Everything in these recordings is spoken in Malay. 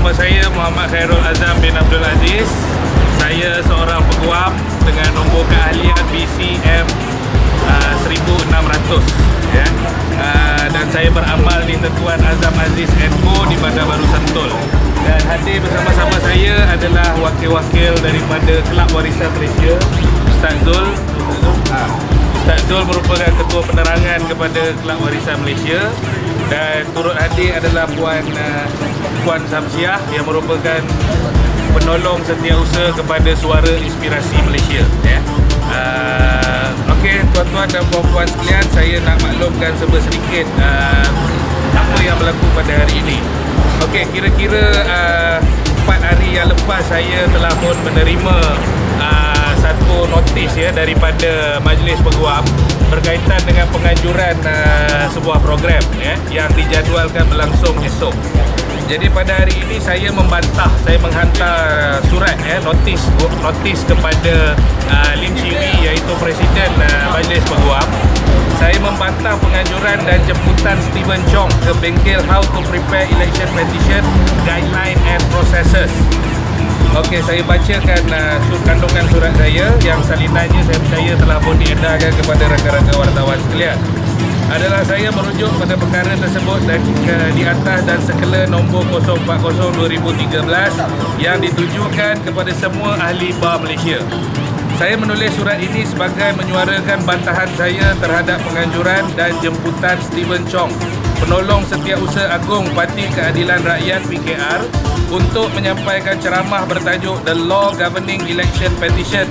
Nama saya Muhammad Khairul Azam bin Abdul Aziz. Saya seorang peguam dengan nombor keahlian BCM 1600 ya. Dan saya beramal di Tetuan Azam Aziz & Co di Bandar Baru Sentul. Dan hadir bersama-sama saya adalah wakil-wakil daripada Kelab Warisan Malaysia, Ustaz Zul. Ustaz Zul merupakan Ketua Penerangan kepada Kelab Warisan Malaysia. Dan turut hadir adalah Puan Samsiah yang merupakan penolong setiausaha kepada Suara Inspirasi Malaysia ya. Okey, tuan-tuan dan puan-puan sekalian, saya nak maklumkan sedikit apa yang berlaku pada hari ini. Okey, kira-kira 4 hari yang lepas saya telah pun menerima satu notis ya daripada Majlis Peguam berkaitan dengan penganjuran sebuah program ya yang dijadualkan berlangsung esok. Jadi pada hari ini saya membantah, saya menghantar surat ya notis kepada Lim Chee Wee iaitu Presiden Majlis Peguam. Saya membantah penganjuran dan jemputan Stephen Chong ke bengkel How to Prepare Election Petition Guideline and Processes. Okey, saya bacakan kandungan surat saya yang salinannya saya percaya telah pun diedarkan kepada rakan-rakan wartawan sekalian. Adalah saya merujuk pada perkara tersebut dan di atas dan sekala nombor 040/2013 yang ditujukan kepada semua ahli BAR Malaysia. Saya menulis surat ini sebagai menyuarakan bantahan saya terhadap penganjuran dan jemputan Stephen Chong, penolong Setiausaha Agung Parti Keadilan Rakyat PKR, untuk menyampaikan ceramah bertajuk The Law Governing Election Petition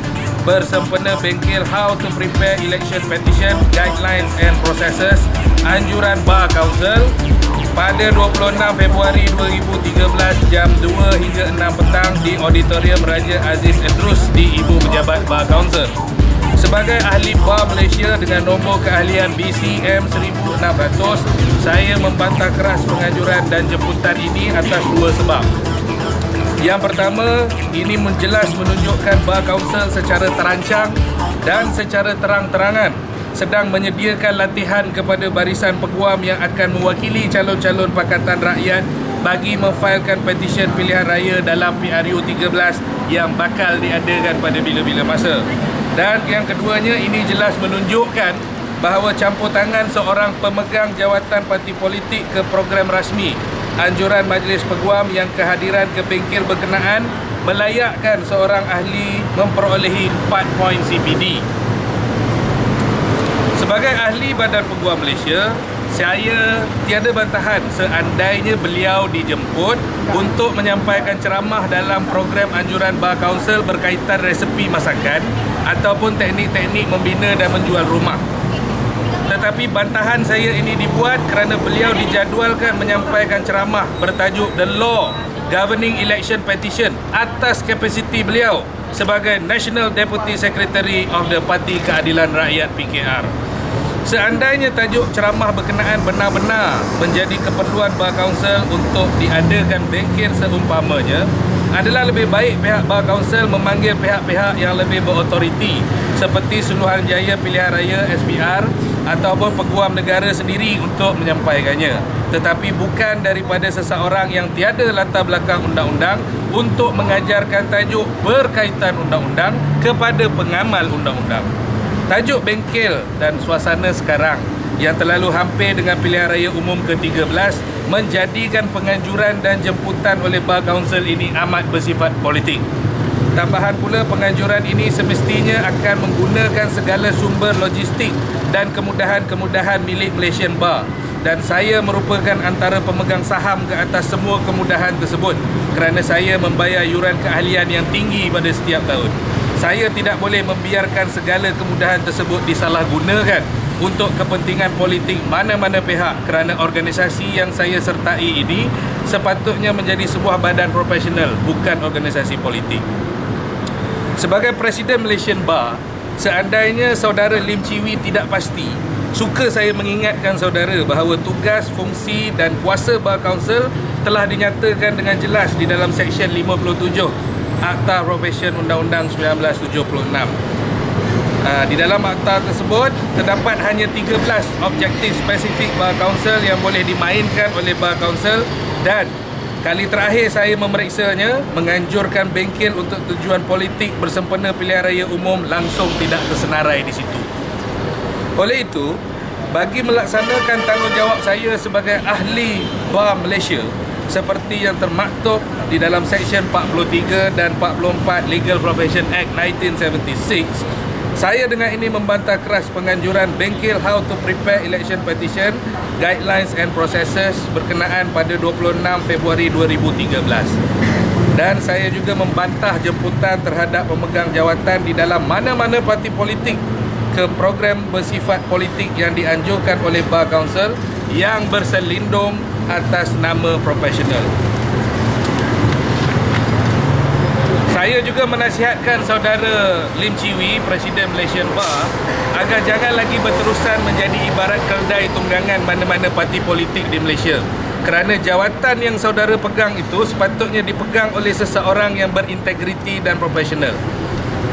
bersempena bengkel How to Prepare Election Petition Guidelines and Processes Anjuran BAR Council pada 26 Februari 2013 jam 2 hingga 6 petang di Auditorium Raja Aziz Idrus di Ibu Pejabat BAR Council. Sebagai ahli BAR Malaysia dengan nombor keahlian BCM 1600, saya membantah keras penganjuran dan jemputan ini atas dua sebab. Yang pertama, ini menjelas menunjukkan BAR Council secara terancang dan secara terang-terangan sedang menyediakan latihan kepada barisan peguam yang akan mewakili calon-calon Pakatan Rakyat bagi memfailkan petisyen pilihan raya dalam PRU 13 yang bakal diadakan pada bila-bila masa. Dan yang keduanya, ini jelas menunjukkan bahawa campur tangan seorang pemegang jawatan parti politik ke program rasmi anjuran Majlis Peguam yang kehadiran ke bengkel berkenaan melayakkan seorang ahli memperolehi 4 poin CPD. Sebagai ahli Badan Peguam Malaysia, saya tiada bantahan seandainya beliau dijemput untuk menyampaikan ceramah dalam program anjuran BAR Council berkaitan resepi masakan ataupun teknik-teknik membina dan menjual rumah. Tetapi bantahan saya ini dibuat kerana beliau dijadualkan menyampaikan ceramah bertajuk The Law Governing Election Petition atas kapasiti beliau sebagai National Deputy Secretary of the Parti Keadilan Rakyat PKR. Seandainya tajuk ceramah berkenaan benar-benar menjadi keperluan BAR Council untuk diadakan bengkel seumpamanya, adalah lebih baik pihak BAR Council memanggil pihak-pihak yang lebih berautoriti seperti Suruhanjaya Pilihan Raya SPR ataupun Peguam Negara sendiri untuk menyampaikannya, tetapi bukan daripada seseorang yang tiada latar belakang undang-undang untuk mengajarkan tajuk berkaitan undang-undang kepada pengamal undang-undang. Tajuk bengkel dan suasana sekarang yang terlalu hampir dengan pilihan raya umum ke-13 menjadikan penganjuran dan jemputan oleh BAR Council ini amat bersifat politik. Tambahan pula, penganjuran ini semestinya akan menggunakan segala sumber logistik dan kemudahan-kemudahan milik Malaysian BAR, dan saya merupakan antara pemegang saham ke atas semua kemudahan tersebut kerana saya membayar yuran keahlian yang tinggi pada setiap tahun. Saya tidak boleh membiarkan segala kemudahan tersebut disalahgunakan untuk kepentingan politik mana-mana pihak kerana organisasi yang saya sertai ini sepatutnya menjadi sebuah badan profesional, bukan organisasi politik. Sebagai Presiden Malaysian BAR, seandainya saudara Lim Chee Wee tidak pasti, suka saya mengingatkan saudara bahawa tugas, fungsi dan kuasa BAR Council telah dinyatakan dengan jelas di dalam Seksyen 57 Akta Profession Undang-Undang 1976. Di dalam akta tersebut terdapat hanya 13 objektif spesifik BAR Council yang boleh dimainkan oleh BAR Council, dan Kali terakhir saya memeriksanya, menganjurkan bengkel untuk tujuan politik bersempena pilihan raya umum langsung tidak tersenarai di situ. Oleh itu, bagi melaksanakan tanggungjawab saya sebagai ahli BAR Malaysia seperti yang termaktub di dalam Seksyen 43 dan 44 Legal Profession Act 1976, saya dengan ini membantah keras penganjuran bengkel How to Prepare Election Petition, Guidelines and Processes berkenaan pada 26 Februari 2013. Dan saya juga membantah jemputan terhadap pemegang jawatan di dalam mana-mana parti politik ke program bersifat politik yang dianjurkan oleh Bar Council yang berselindung atas nama profesional. Saya juga menasihatkan saudara Lim Chee Wee, Presiden Malaysian Bar, agar jangan lagi berterusan menjadi ibarat keldai tunggangan mana-mana parti politik di Malaysia. Kerana jawatan yang saudara pegang itu sepatutnya dipegang oleh seseorang yang berintegriti dan profesional.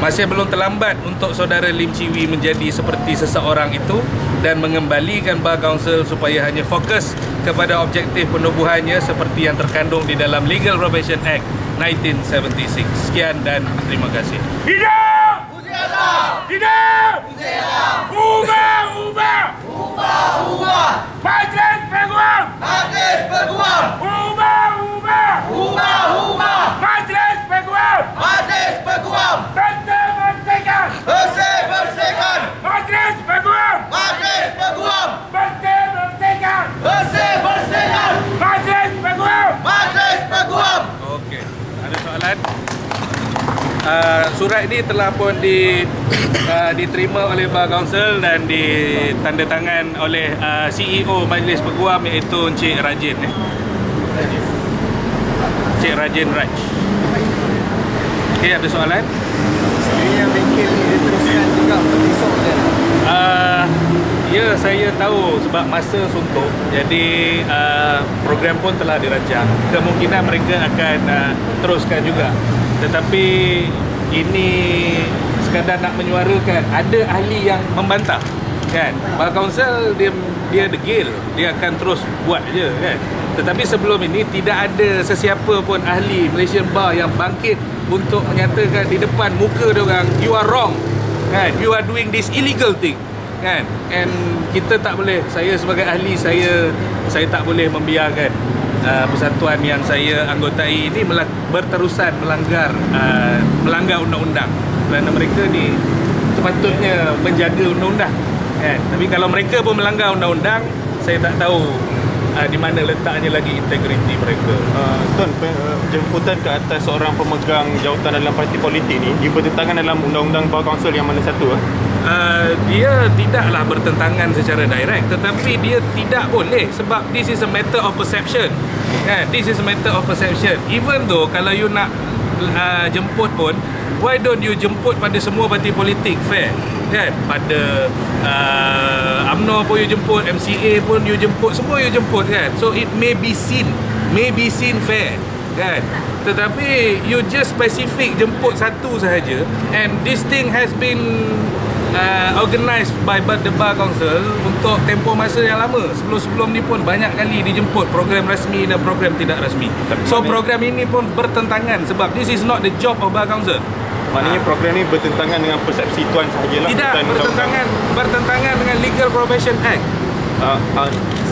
Masih belum terlambat untuk saudara Lim Chee Wee menjadi seperti seseorang itu dan mengembalikan Bar Council supaya hanya fokus kepada objektif penubuhannya seperti yang terkandung di dalam Legal Profession Act 1976. Sekian dan terima kasih. Hidup! Uzialah! Hidup! Uzialah! Ubah! Ubah! Ubah! Ubah! Majlis Peguam! Majlis Peguam! Ubah! Ubah! Ubah! Ubah! Majlis Peguam! Majlis Peguam! Bersih-bersihkan! Bersih-bersihkan! Majlis Peguam! Majlis Peguam! Bersih-bersihkan! Bersih-bersihkan! Majlis Peguam! Majlis Peguam! Okey, ada soalan? Surat ini telah pun diterima oleh Bar Council dan ditandatangan oleh CEO Majlis Peguam iaitu Encik Rajin. Encik Rajin Raj. Okey, ada soalan? Sekiranya bengkel ni diteruskan juga untuk esok je. Ya, saya tahu sebab masa suntuk. Jadi program pun telah dirancang. Kemungkinan mereka akan teruskan juga. Tetapi ini sekadar nak menyuarakan ada ahli yang membantah, kan? Bar Council dia degil, dia akan terus buat je, kan? Tetapi sebelum ini tidak ada sesiapa pun ahli Malaysian Bar yang bangkit untuk menyatakan di depan muka dia orang, you are wrong, kan? You are doing this illegal thing, kan? And kita tak boleh, saya sebagai ahli, saya tak boleh membiarkan persatuan yang saya anggotai ini berterusan melanggar undang-undang, kerana mereka ni sepatutnya menjaga undang-undang, kan? Tapi kalau mereka pun melanggar undang-undang, saya tak tahu di mana letaknya lagi integriti mereka. Tuan, jemputan ke atas seorang pemegang jawatan dalam parti politik ni, dia bertentangan dalam undang-undang Bar Council yang mana satu? Dia tidaklah bertentangan secara direct, tetapi dia tidak boleh sebab this is a matter of perception, kan? This is a matter of perception. Even though kalau you nak jemput pun, why don't you jemput pada semua parti politik fair, kan? Pada UMNO pun you jemput, MCA pun you jemput, semua you jemput, kan? So it may be seen fair, kan? Tetapi you just specific jemput satu sahaja, and this thing has been organised by the Bar Council untuk tempoh masa yang lama. Sebelum-sebelum ni pun banyak kali dijemput program rasmi dan program tidak rasmi. So program ini pun bertentangan sebab this is not the job of Bar Council. Maknanya program ni bertentangan dengan persepsi tuan sahajalah. Tidak, bertentangan dengan Legal Profession Act.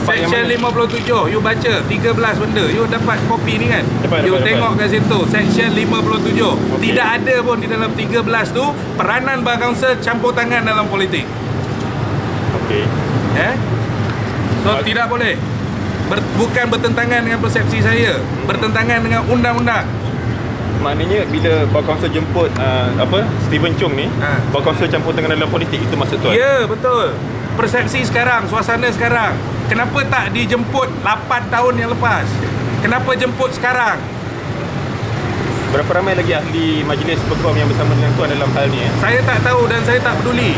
Seksyen 57, you baca 13 benda, you dapat kopi ni, kan? You tengok kat situ Seksyen 57. Okay. Tidak ada pun di dalam 13 tu peranan Bar Council campur tangan dalam politik. Okey. So tidak boleh. Bukan bertentangan dengan persepsi saya, bertentangan dengan undang-undang. Maknanya bila Bar Council jemput Stephen Chung ni, Bar Council campur tangan dalam politik, itu maksud tuan? Ya, betul. Persepsi sekarang, suasana sekarang. Kenapa tak dijemput 8 tahun yang lepas? Kenapa jemput sekarang? Berapa ramai lagi ahli Majlis Peguam yang bersama dengan tuan dalam hal ni? Saya tak tahu dan saya tak peduli.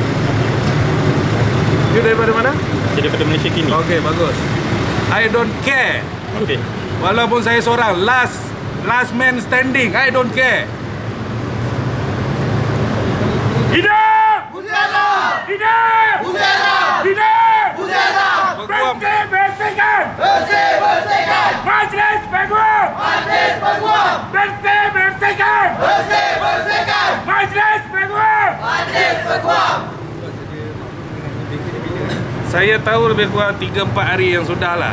You daripada mana? Saya daripada Malaysia Kini. Okey, bagus. I don't care. Okey. Walaupun saya seorang last man standing, I don't care. Hidup! Uzialah! Hidup! Uzialah! Hidup! Uzialah! Peguam. Bersih-bersihkan! Bersih-bersihkan! Majlis Peguam! Peguam! Bersih-bersihkan! Bersih-bersihkan! Majlis Peguam! Majlis Peguam! Saya tahu lebih kurang 3-4 hari yang sudah lah.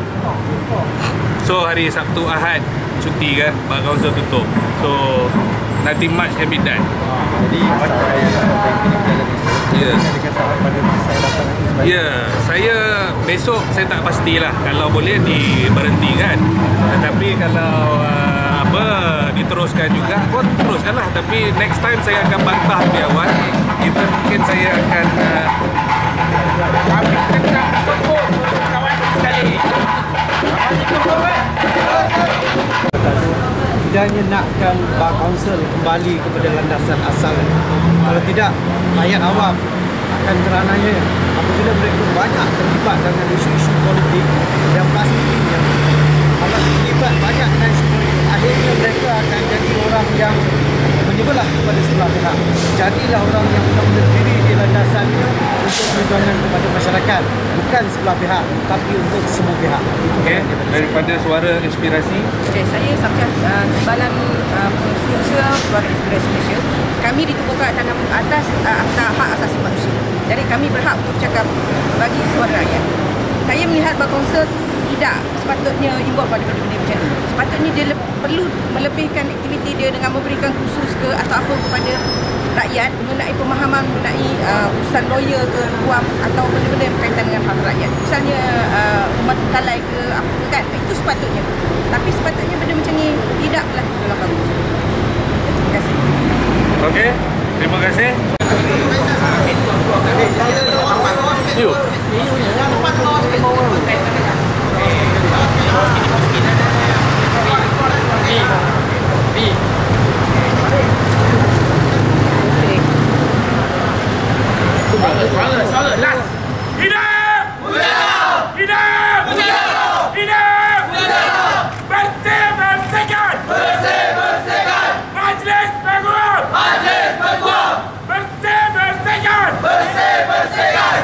So hari Sabtu Ahad cuti kan, Bar Kaunsil tutup. So nothing much can be done. Jadi masa saya dapat ini berjalan Ya. dengan sahabat pada masa hadapan nanti sebaik. Ya, saya besok saya tak pastilah kalau boleh diberhentikan. Tetapi kalau diteruskan juga, pun teruskanlah. Tapi next time saya akan bantah lebih awal. Even mungkin saya akan Kami tetap sokong kawan sekali. Tidak hanya nakkan Bar Kaunsil kembali kepada landasan asal. Kalau tidak, rakyat awam akan terananya apabila mereka banyak terlibat dengan isu-isu politik yang pastinya kalau terlibat banyak dengan isu politik, akhirnya mereka akan jadi orang yang menyebelah kepada sebelah pihak. Jadilah orang yang benar-benar diri di landasannya untuk perjuangan kepada masyarakat, bukan sebelah pihak tapi untuk semua pihak. Itu okay, daripada saya. daripada suara inspirasi. Okay, saya Sabtiah Timbalan Pengusaha Suara Inspirasi Malaysia. Kami ditubuhkan atas Akta Hak Asasi Manusia. Jadi kami berhak untuk cakap bagi suara rakyat. Saya melihat Bar Kaunsil tidak sepatutnya involve pada benda-benda macam ni. Sepatutnya dia perlu melebihkan aktiviti dia dengan memberikan kursus ke atau apa kepada rakyat mengenai pemahaman mengenai urusan lawyer ke guam atau benda-benda yang berkaitan dengan hak rakyat. Misalnya umat kalai ke apa kan, itu sepatutnya. Tapi sepatutnya benda macam ni tidak berlaku dalam Bar Kaunsil. Terima kasih. Okey, terima kasih. Yuk. Suara last. Hidup! Hidup! Hidup! Hidup! Bersih-bersihkan! Bersih-bersihkan! Majlis Peguam! Majlis Peguam! Bersih-bersihkan! Bersih-bersihkan!